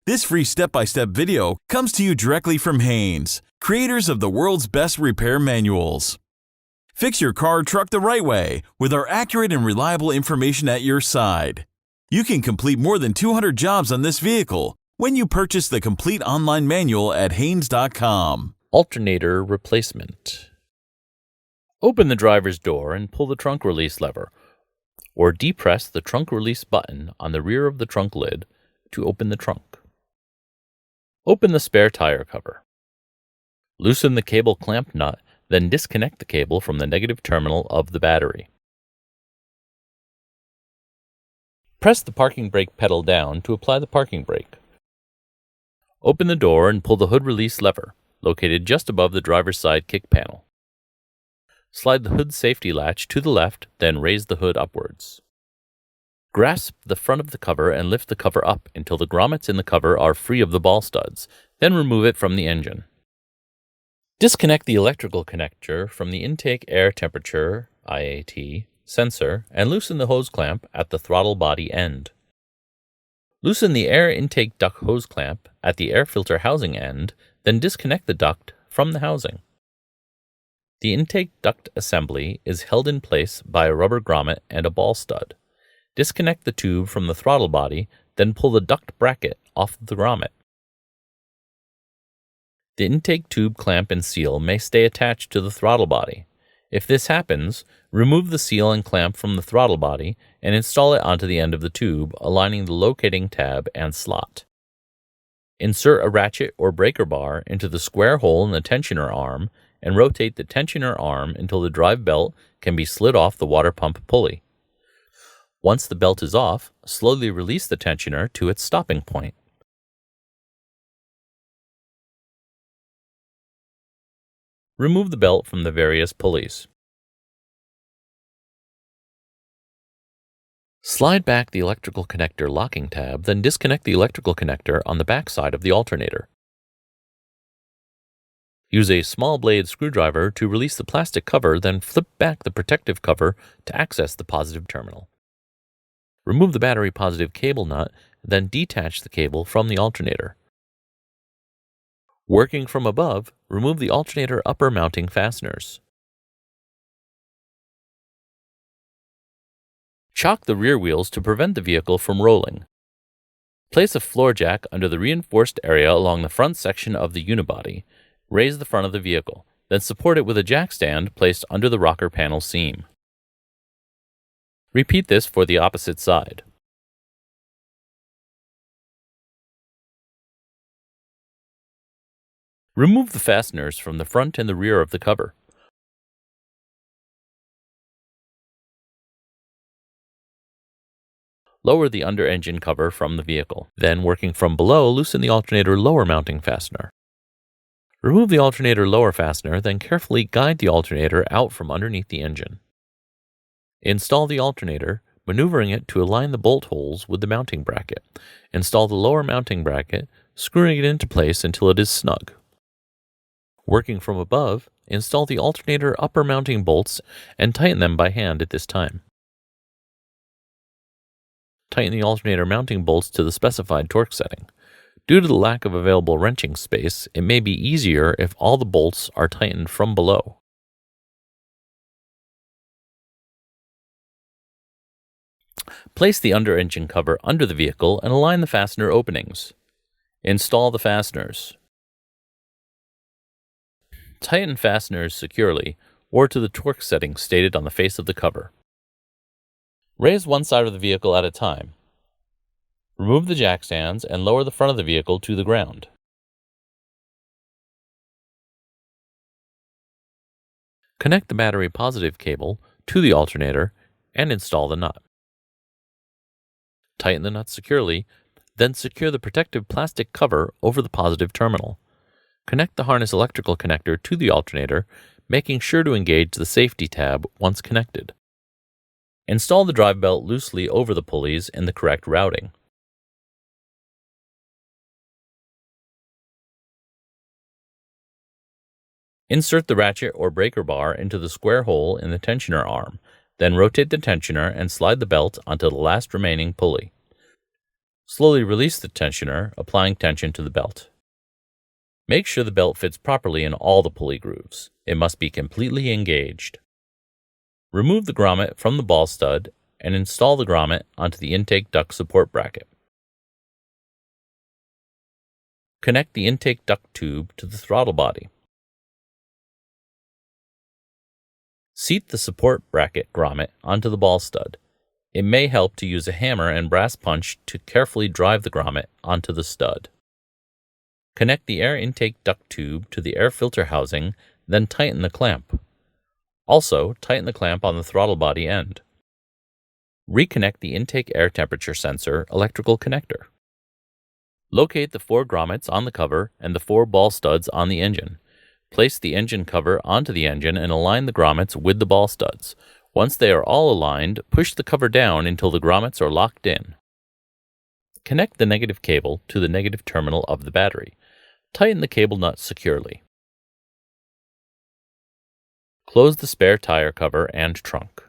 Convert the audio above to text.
This free step-by-step video comes to you directly from Haynes, creators of the world's best repair manuals. Fix your car or truck the right way with our accurate and reliable information at your side. You can complete more than 200 jobs on this vehicle when you purchase the complete online manual at Haynes.com. Alternator replacement. Open the driver's door and pull the trunk release lever, or depress the trunk release button on the rear of the trunk lid to open the trunk. Open the spare tire cover. Loosen the cable clamp nut, then disconnect the cable from the negative terminal of the battery. Press the parking brake pedal down to apply the parking brake. Open the door and pull the hood release lever, located just above the driver's side kick panel. Slide the hood safety latch to the left, then raise the hood upwards. Grasp the front of the cover and lift the cover up until the grommets in the cover are free of the ball studs, then remove it from the engine. Disconnect the electrical connector from the intake air temperature IAT sensor and loosen the hose clamp at the throttle body end. Loosen the air intake duct hose clamp at the air filter housing end, then disconnect the duct from the housing. The intake duct assembly is held in place by a rubber grommet and a ball stud. Disconnect the tube from the throttle body, then pull the duct bracket off the grommet. The intake tube clamp and seal may stay attached to the throttle body. If this happens, remove the seal and clamp from the throttle body and install it onto the end of the tube, aligning the locating tab and slot. Insert a ratchet or breaker bar into the square hole in the tensioner arm and rotate the tensioner arm until the drive belt can be slid off the water pump pulley. Once the belt is off, slowly release the tensioner to its stopping point. Remove the belt from the various pulleys. Slide back the electrical connector locking tab, then disconnect the electrical connector on the back side of the alternator. Use a small blade screwdriver to release the plastic cover, then flip back the protective cover to access the positive terminal. Remove the battery positive cable nut, then detach the cable from the alternator. Working from above, remove the alternator upper mounting fasteners. Chock the rear wheels to prevent the vehicle from rolling. Place a floor jack under the reinforced area along the front section of the unibody. Raise the front of the vehicle, then support it with a jack stand placed under the rocker panel seam. Repeat this for the opposite side. Remove the fasteners from the front and the rear of the cover. Lower the under-engine cover from the vehicle. Then, working from below, loosen the alternator lower mounting fastener. Remove the alternator lower fastener, then carefully guide the alternator out from underneath the engine. Install the alternator, maneuvering it to align the bolt holes with the mounting bracket. Install the lower mounting bracket, screwing it into place until it is snug. Working from above, install the alternator upper mounting bolts and tighten them by hand at this time. Tighten the alternator mounting bolts to the specified torque setting. Due to the lack of available wrenching space, it may be easier if all the bolts are tightened from below. Place the under-engine cover under the vehicle and align the fastener openings. Install the fasteners. Tighten fasteners securely or to the torque setting stated on the face of the cover. Raise one side of the vehicle at a time. Remove the jack stands and lower the front of the vehicle to the ground. Connect the battery positive cable to the alternator and install the nut. Tighten the nut securely, then secure the protective plastic cover over the positive terminal. Connect the harness electrical connector to the alternator, making sure to engage the safety tab once connected. Install the drive belt loosely over the pulleys in the correct routing. Insert the ratchet or breaker bar into the square hole in the tensioner arm, then rotate the tensioner and slide the belt onto the last remaining pulley. Slowly release the tensioner, applying tension to the belt. Make sure the belt fits properly in all the pulley grooves. It must be completely engaged. Remove the grommet from the ball stud and install the grommet onto the intake duct support bracket. Connect the intake duct tube to the throttle body. Seat the support bracket grommet onto the ball stud. It may help to use a hammer and brass punch to carefully drive the grommet onto the stud. Connect the air intake duct tube to the air filter housing, then tighten the clamp. Also, tighten the clamp on the throttle body end. Reconnect the intake air temperature sensor electrical connector. Locate the 4 grommets on the cover and the 4 ball studs on the engine. Place the engine cover onto the engine and align the grommets with the ball studs. Once they are all aligned, push the cover down until the grommets are locked in. Connect the negative cable to the negative terminal of the battery. Tighten the cable nut securely. Close the spare tire cover and trunk.